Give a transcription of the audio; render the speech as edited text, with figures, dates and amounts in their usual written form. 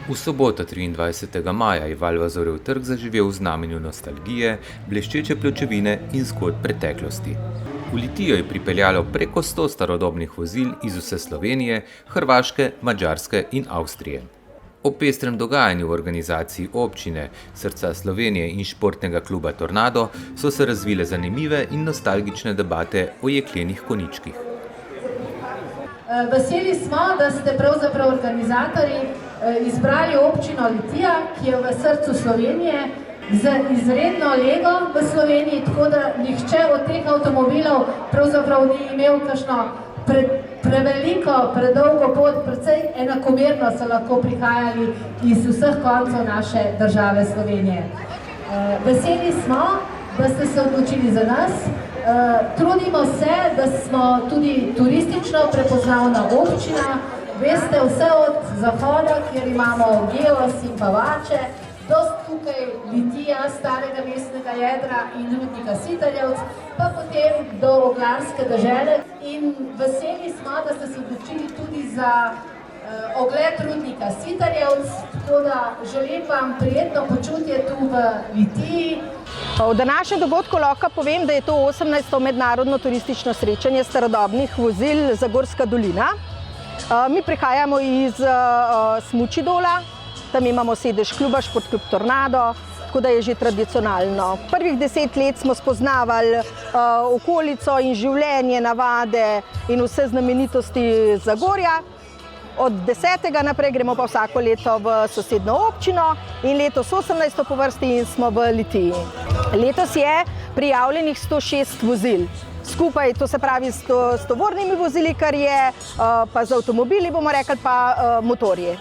V soboto 23. maja je Valvazorjev trg zaživel v znamenju nostalgije, bleščeče pločevine in zgodb preteklosti. V Litijo je pripeljalo preko 100 starodobnih vozil iz vse Slovenije, Hrvaške, Madžarske in Avstrije. Ob pestrem dogajanju v organizaciji občine, Srca Slovenije in športnega kluba Tornado so se razvile zanimive in nostalgične debate o jeklenih konjičkih. Veseli smo, da ste pravzaprav organizatorji izbrali občino Litija, ki je v srcu Slovenije, z izredno lego v Sloveniji, tako da nihče od teh avtomobilov pravzaprav ni imel kakšno preveliko, predolgo pot, precej enakomerno so lahko prihajali iz vseh koncev naše države Slovenije. Veseli smo, da ste se odločili za nas. Trudimo se, da smo tudi turistično prepoznavna občina. Veste, vse od zahoda, kjer imamo Gelos in Pavače, do tukaj Litija, starega mestnega jedra in rudnika Sitarjevc, pa potem do Oglarske dežele. In veseli smo, da ste se odločili tudi za ogled rudnika Sitarjevc, tako da želim vam prijetno počutje tu v Litiji. V današnjem dogodku lahko povem, da je to 18. mednarodno turistično srečanje starodobnih vozil Zagorska dolina. Mi prihajamo iz Smučidola, tam imamo sedež kluba Športklub Tornado, tako da je že tradicionalno. Prvih 10 let smo spoznavali okolico in življenje, navade in vse znamenitosti Zagorja. Od 10. naprej gremo pa vsako leto v sosednjo občino in letos 18. po vrsti in smo v Litiji. Letos je prijavljenih 106 vozil. Skupaj, to se pravi s tovornimi vozili, kar je, pa z avtomobili, bomo rekli, pa motorji.